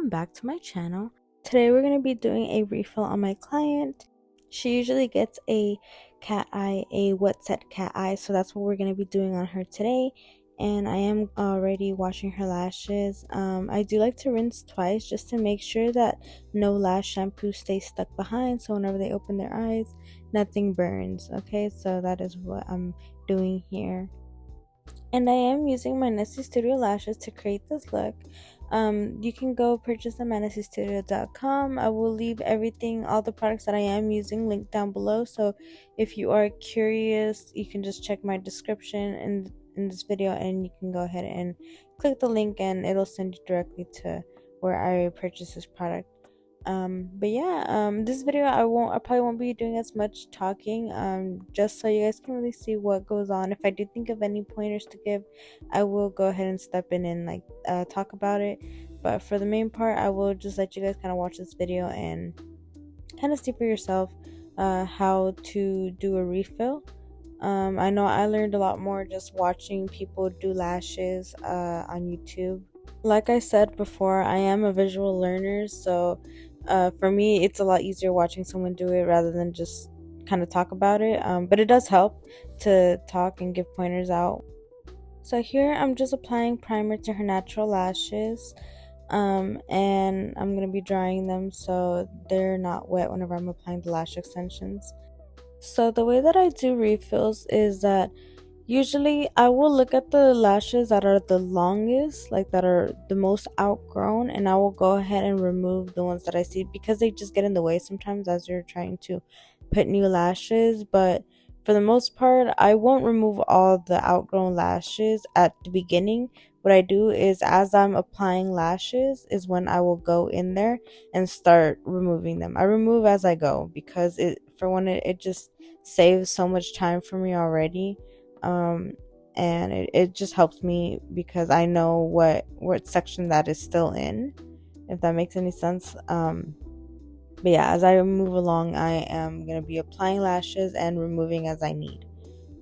welcome back to my channel. Today we're going to be doing a refill on my client. She usually gets a cat eye, a wet set cat eye, so that's what we're going to be doing on her today. And I am already washing her lashes. I do like to rinse twice just to make sure that no lash shampoo stays stuck behind, so whenever they open their eyes, nothing burns. Okay, so that is what I'm doing here. And I am using my Nessie Studio lashes to create this look. You can go purchase them at nessiestudio.com. I will leave everything, all the products that I am using, linked down below. So if you are curious, you can just check my description in this video, and you can go ahead and click the link, and it'll send you directly to where I purchased this product. But yeah, this video I probably won't be doing as much talking, just so you guys can really see what goes on. If I do think of any pointers to give, I will go ahead and step in and talk about it. But for the main part, I will just let you guys kind of watch this video and kind of see for yourself how to do a refill. I know I learned a lot more just watching people do lashes on YouTube. Like I said before, I am a visual learner, so for me it's a lot easier watching someone do it rather than just kind of talk about it. But it does help to talk and give pointers out. So here I'm just applying primer to her natural lashes, and I'm going to be drying them so they're not wet whenever I'm applying the lash extensions. So the way that I do refills is that usually I will look at the lashes that are the longest, like that are the most outgrown, and I will go ahead and remove the ones that I see, because they just get in the way sometimes as you're trying to put new lashes. But for the most part, I won't remove all the outgrown lashes at the beginning. What I do is, as I'm applying lashes is when I will go in there and start removing them. I remove as I go, because it just saves so much time for me already. And it just helps me because I know what section that is still in, if that makes any sense. But yeah, as I move along, I am going to be applying lashes and removing as I need.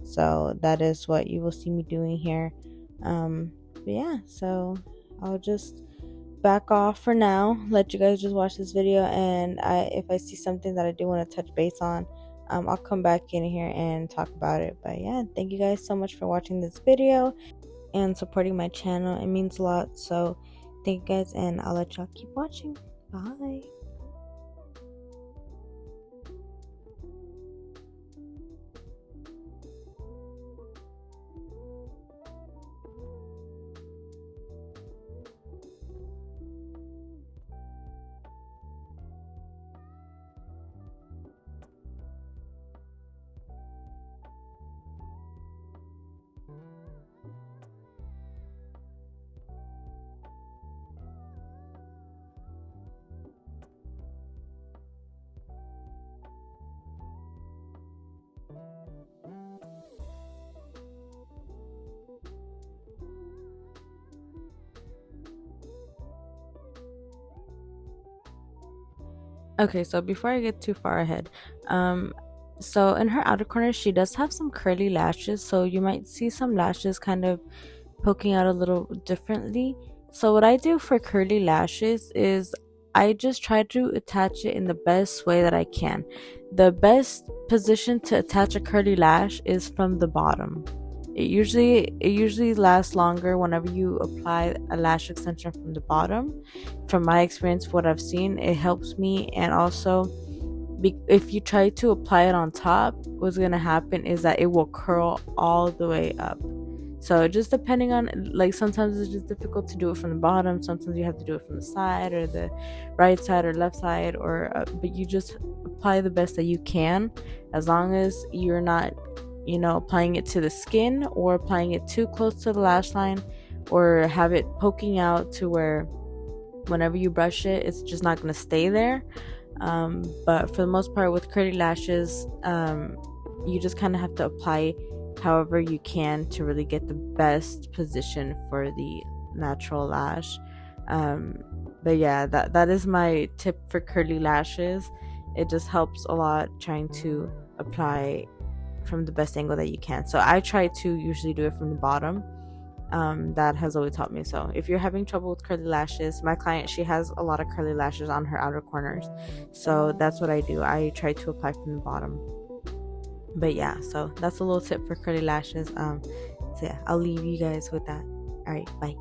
So that is what you will see me doing here. But yeah, so I'll just back off for now, let you guys just watch this video, and if I see something that I do want to touch base on, I'll come back in here and talk about it. But yeah, thank you guys so much for watching this video and supporting my channel. It means a lot. So thank you guys, and I'll let y'all keep watching. Bye. Okay, so before I get too far ahead, so in her outer corner she does have some curly lashes, so you might see some lashes kind of poking out a little differently. So what I do for curly lashes is I just try to attach it in the best way that I can. The best position to attach a curly lash is from the bottom. It usually lasts longer whenever you apply a lash extension from the bottom. From my experience, what I've seen, it helps me. And also, if you try to apply it on top, what's gonna happen is that it will curl all the way up. So just depending on, like, sometimes it's just difficult to do it from the bottom, sometimes you have to do it from the side or the right side or left side, or but you just apply the best that you can, as long as you're not, applying it to the skin or applying it too close to the lash line, or have it poking out to where whenever you brush it, it's just not going to stay there. But for the most part with curly lashes, you just kind of have to apply however you can to really get the best position for the natural lash. But yeah, that is my tip for curly lashes. It just helps a lot trying to apply from the best angle that you can. So I try to usually do it from the bottom, That has always helped me. So if you're having trouble with curly lashes, my client, she has a lot of curly lashes on her outer corners, so that's what I do. I try to apply from the bottom. But yeah, so that's a little tip for curly lashes. So yeah, I'll leave you guys with that. All right, bye.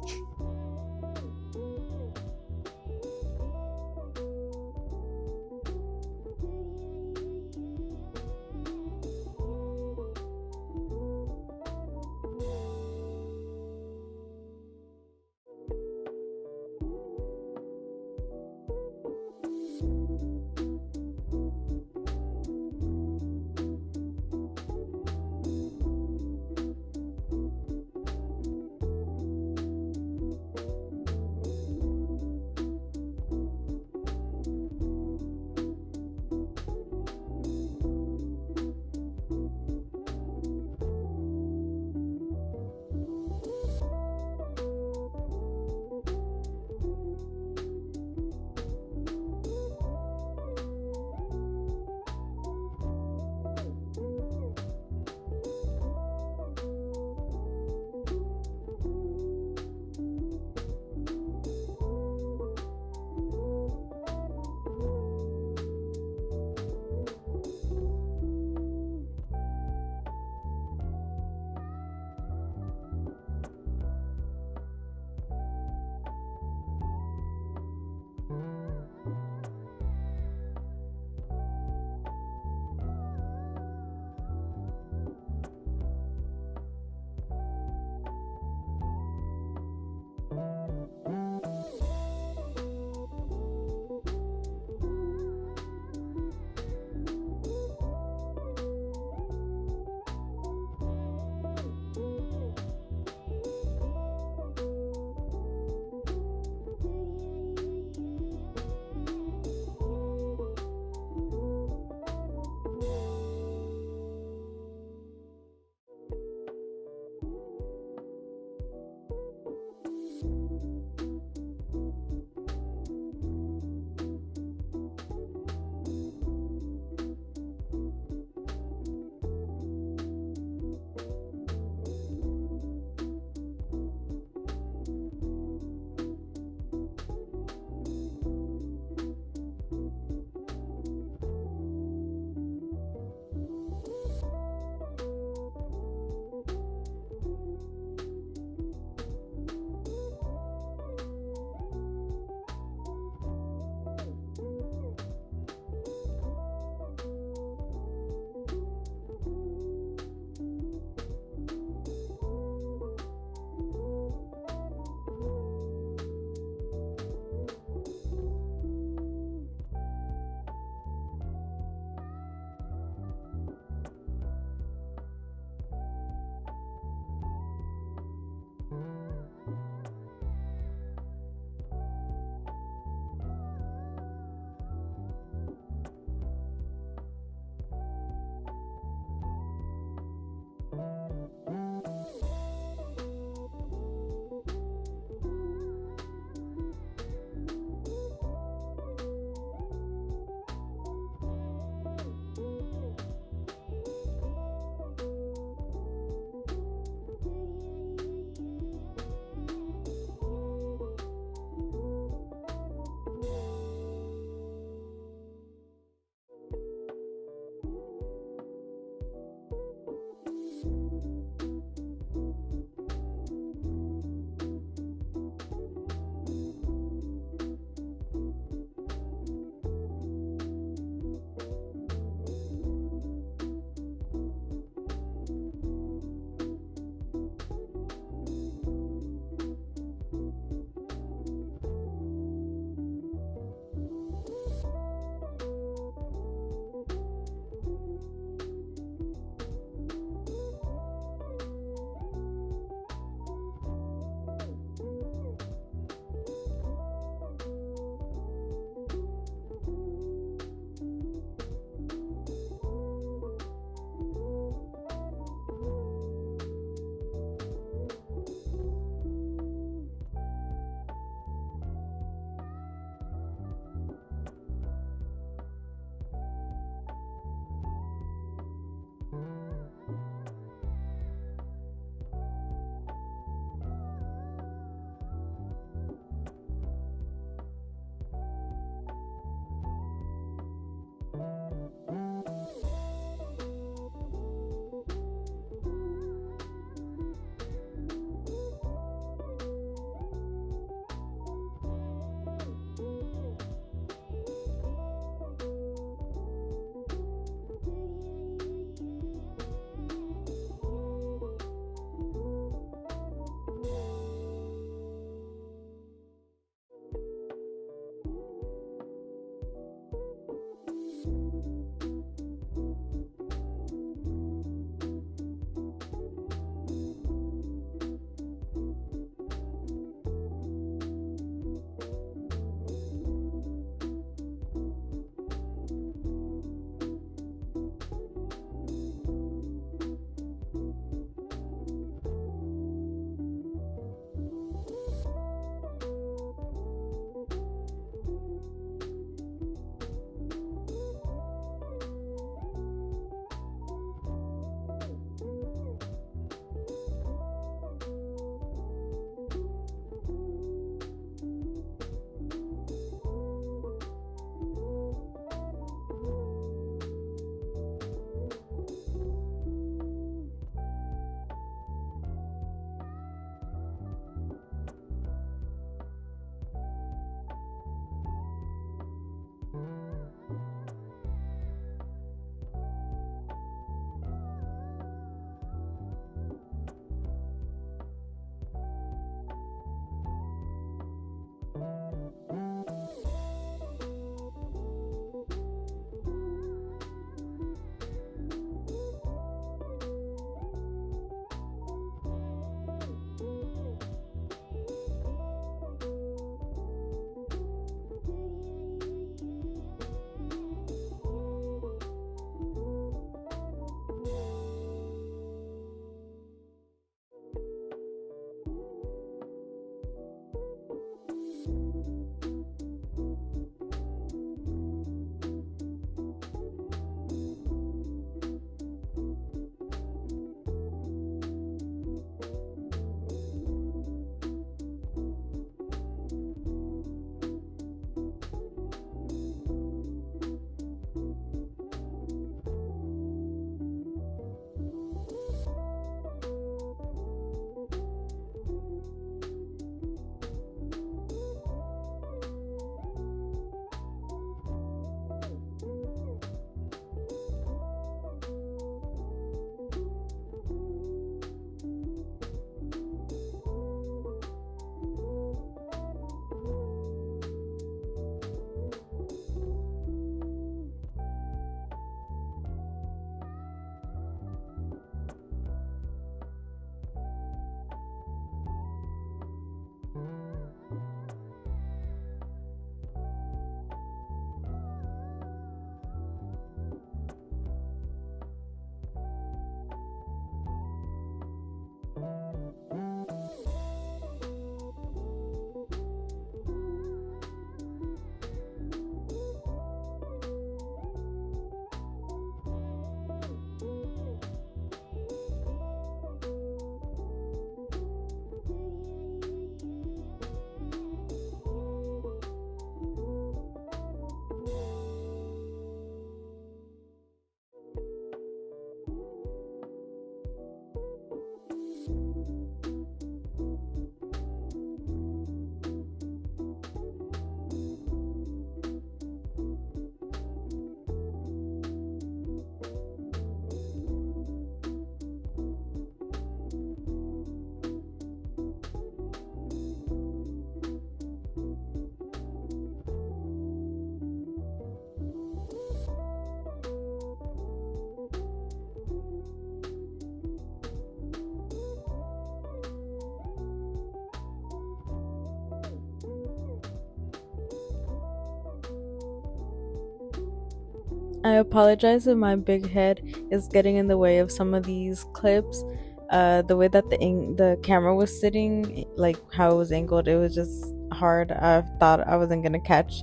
I apologize if my big head is getting in the way of some of these clips. The way that the camera was sitting, like how it was angled, it was just hard. I thought I wasn't gonna catch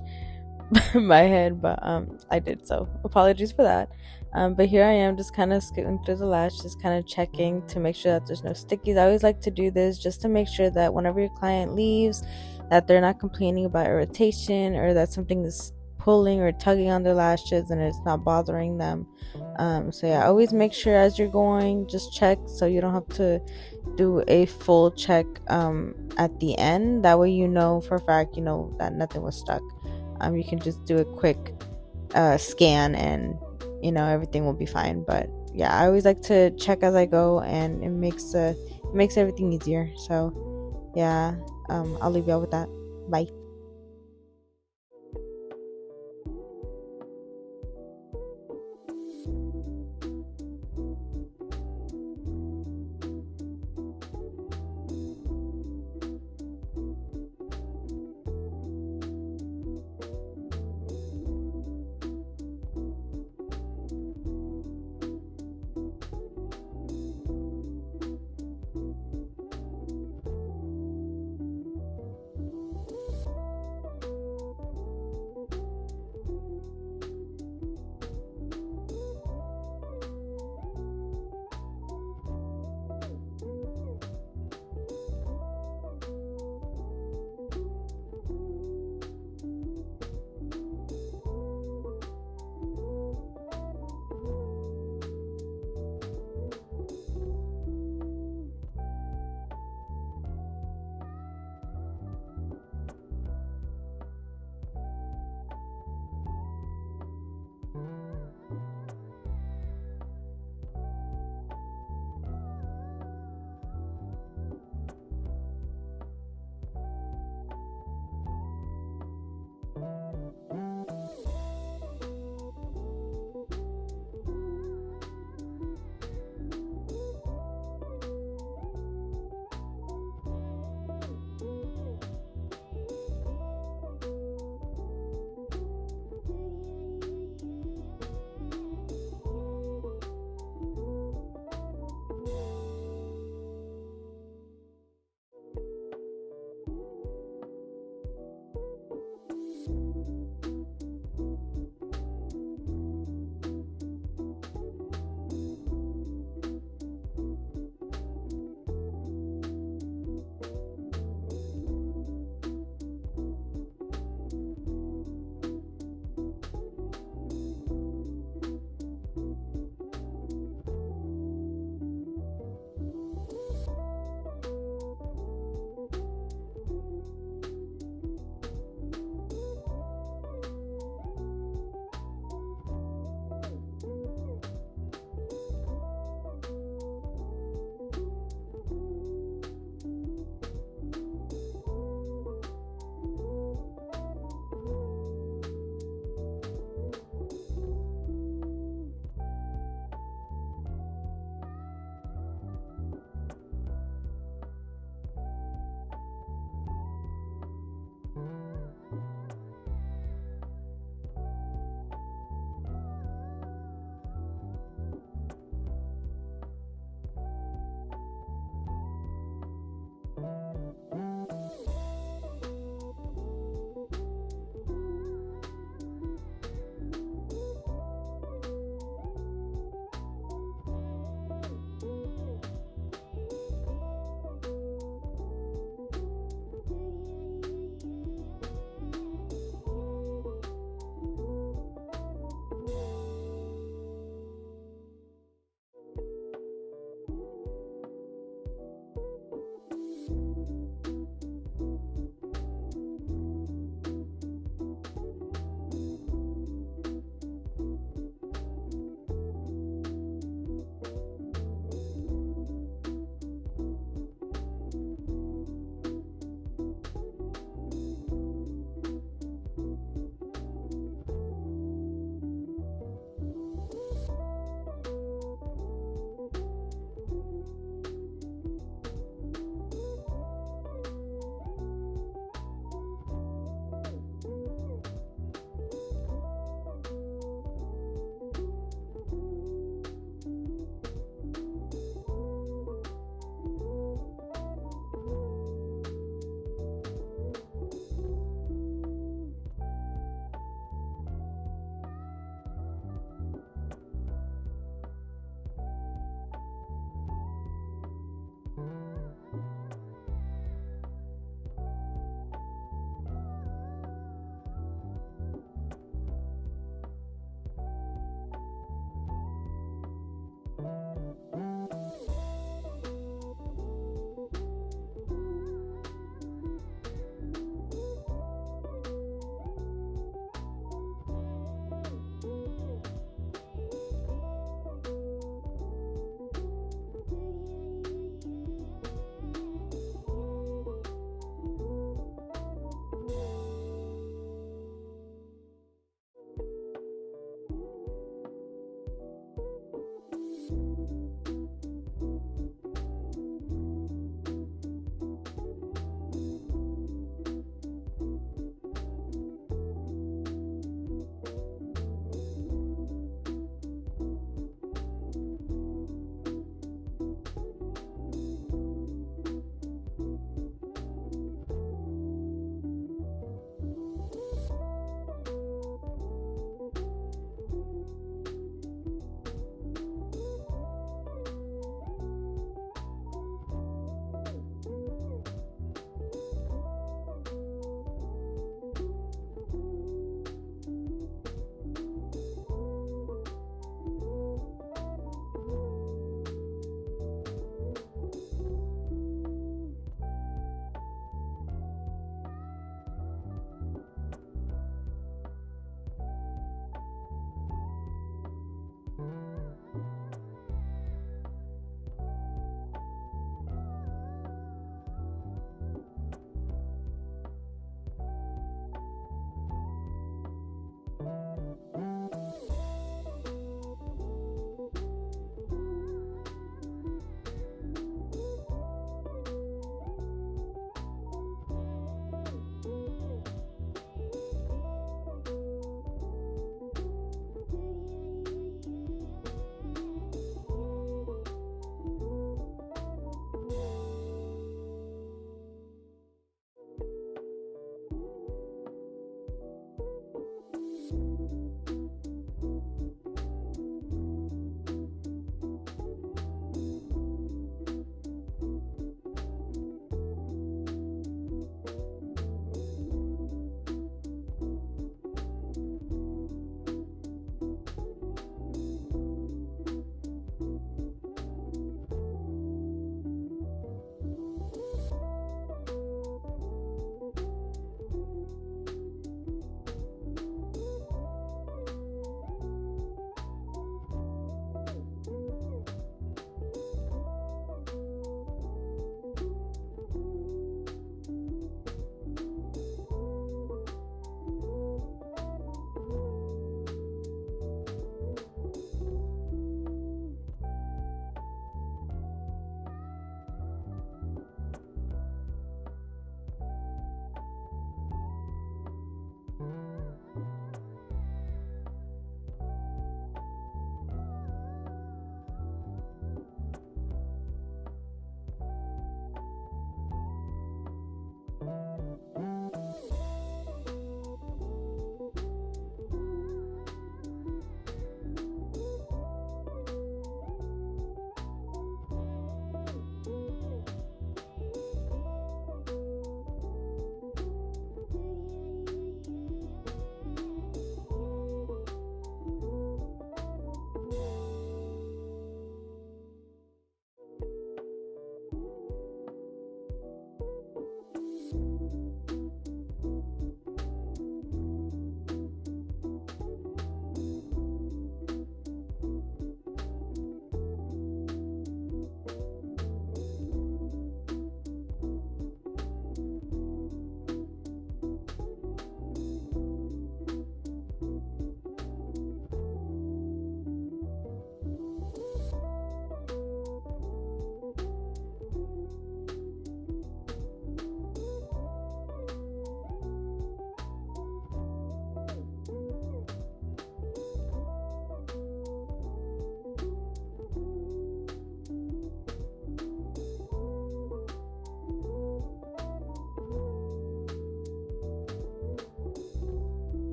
my head, but I did. So apologies for that. But here I am, just kind of scooting through the lash, just kind of checking to make sure that there's no stickies. I always like to do this just to make sure that whenever your client leaves, that they're not complaining about irritation or that something is pulling or tugging on their lashes and it's not bothering them. So yeah, always make sure as you're going, just check so you don't have to do a full check at the end. That way you know for a fact, you know that nothing was stuck. You can just do a quick scan and you know everything will be fine. But yeah, I always like to check as I go, and it makes everything easier. So yeah, I'll leave y'all with that. Bye.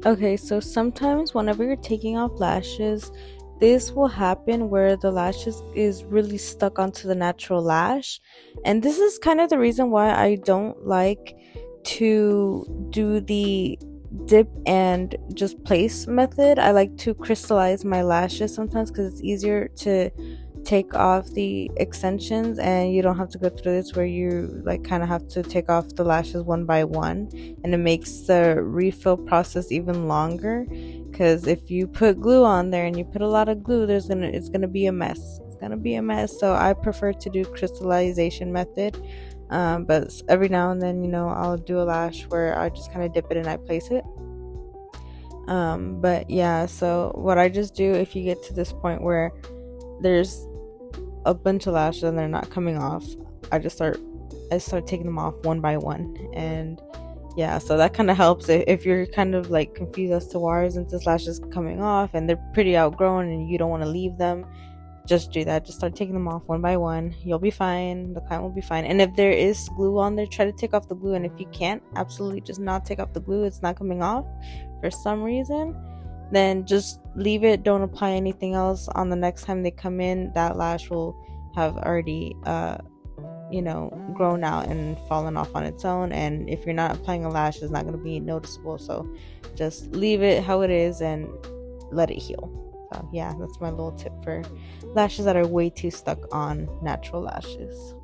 Okay, so sometimes whenever you're taking off lashes, this will happen where the lashes is really stuck onto the natural lash. And this is kind of the reason why I don't like to do the dip and just place method. I like to crystallize my lashes sometimes because it's easier to take off the extensions and you don't have to go through this where you like kind of have to take off the lashes one by one, and it makes the refill process even longer because if you put glue on there and you put a lot of glue, it's gonna be a mess. It's gonna be a mess. So I prefer to do crystallization method. But every now and then, I'll do a lash where I just kind of dip it and I place it. But yeah, so what I just do, if you get to this point where there's a bunch of lashes and they're not coming off, I start taking them off one by one. And yeah, so that kind of helps if you're kind of like confused as to why isn't this lashes coming off and they're pretty outgrown and you don't want to leave them. Just do that. Just start taking them off one by one. You'll be fine. The client will be fine. And if there is glue on there, try to take off the glue. And if you can't, absolutely just not take off the glue. It's not coming off for some reason, then just leave it. Don't apply anything else. On the next time they come in, that lash will have already grown out and fallen off on its own. And if you're not applying a lash, it's not going to be noticeable. So just leave it how it is and let it heal. So yeah, that's my little tip for lashes that are way too stuck on natural lashes.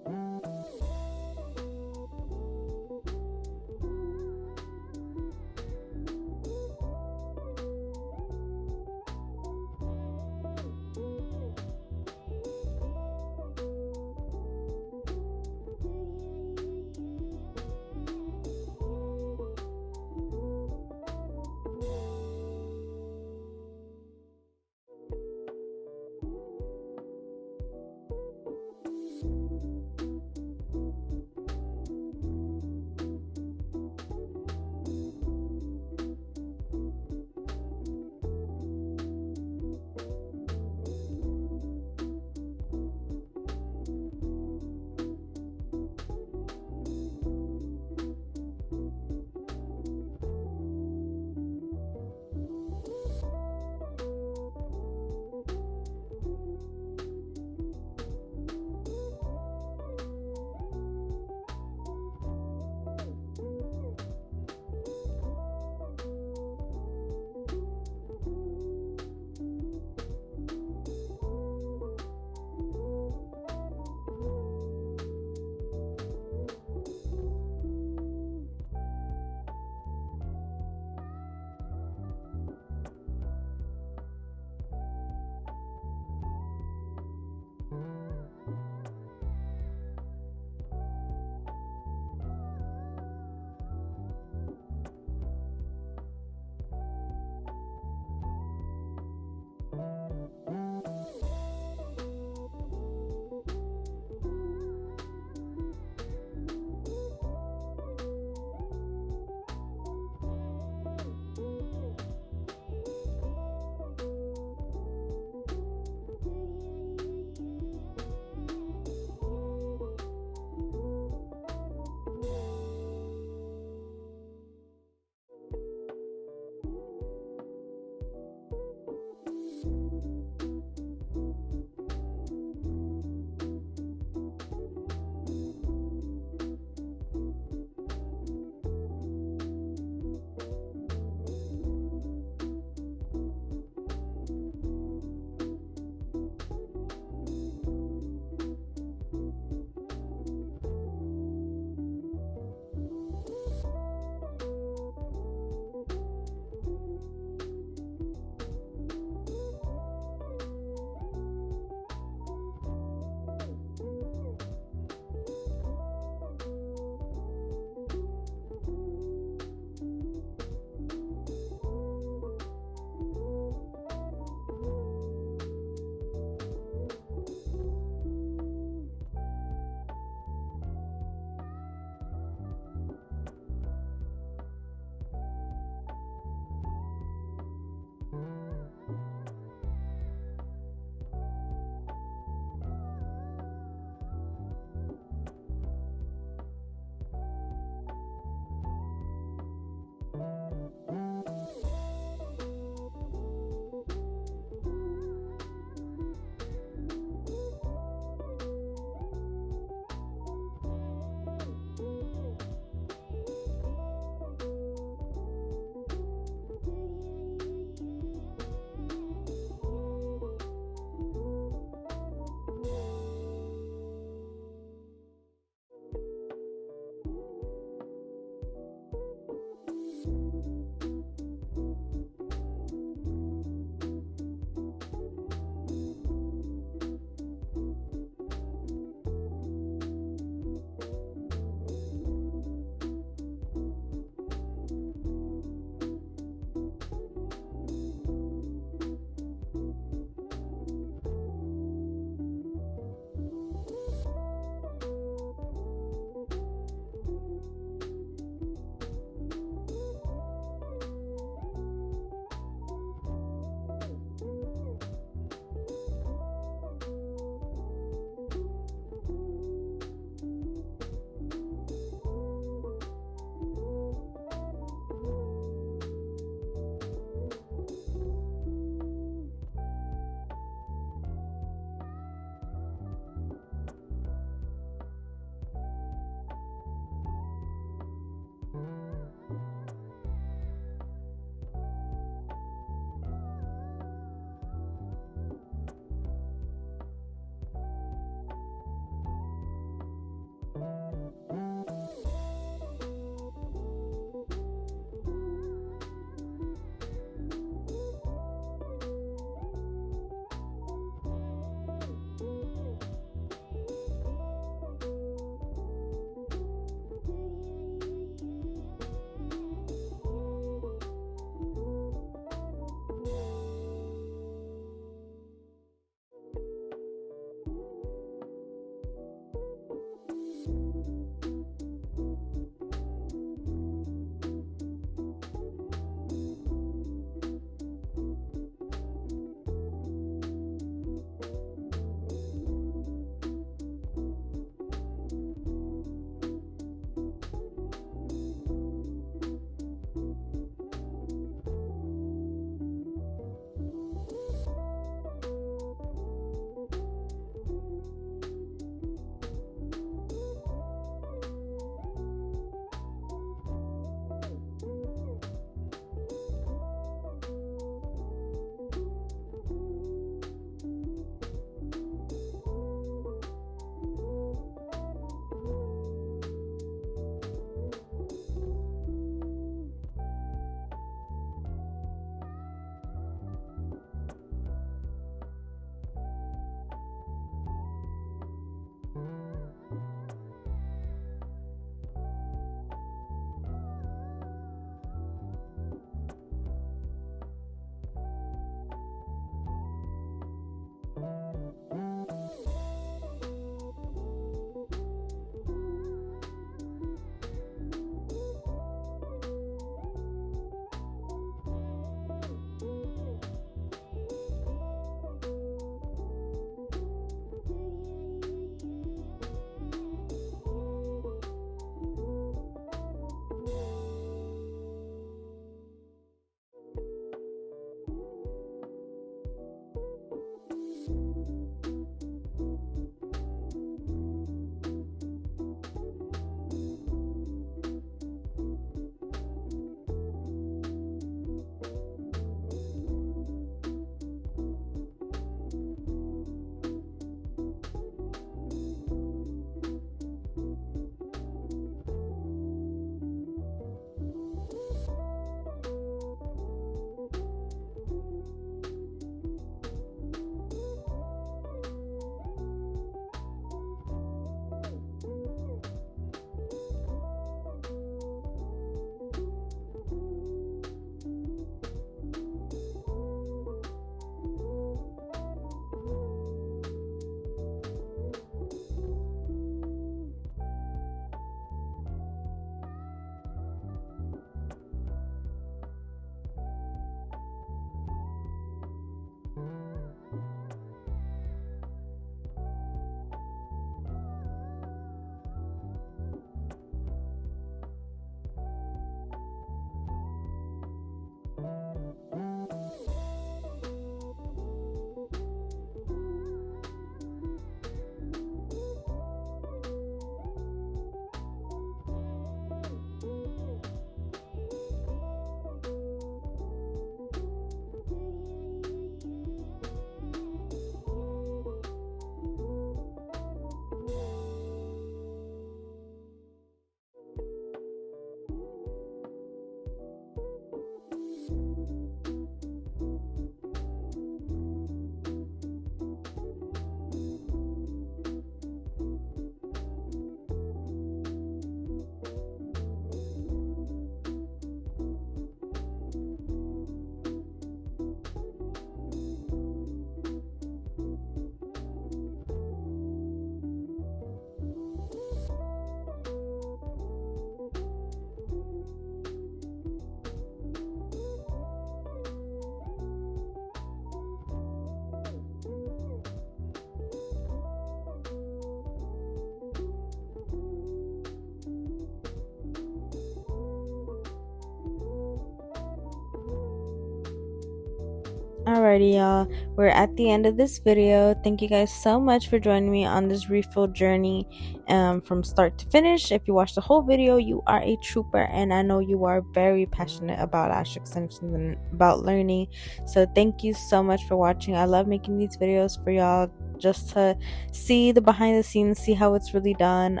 Alrighty, y'all. We're at the end of this video. Thank you guys so much for joining me on this refill journey from start to finish. If you watched the whole video, you are a trooper, and I know you are very passionate about lash extensions and about learning. So thank you so much for watching. I love making these videos for y'all just to see the behind the scenes, see how it's really done.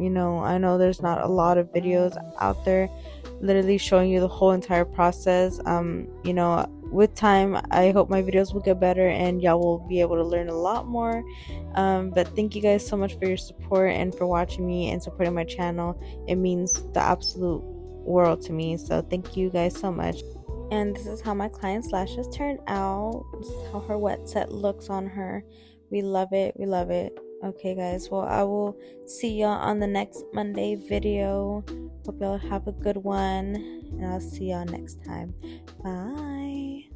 You know, I know there's not a lot of videos out there literally showing you the whole entire process. You know, with time I hope my videos will get better and y'all will be able to learn a lot more. But thank you guys so much for your support and for watching me and supporting my channel. It means the absolute world to me, so thank you guys so much. And this is how my client's lashes turn out. This is how her wet set looks on her. We love it, we love it. Okay guys, well, I will see y'all on the next Monday video. Hope y'all have a good one, and I'll see y'all next time. Bye.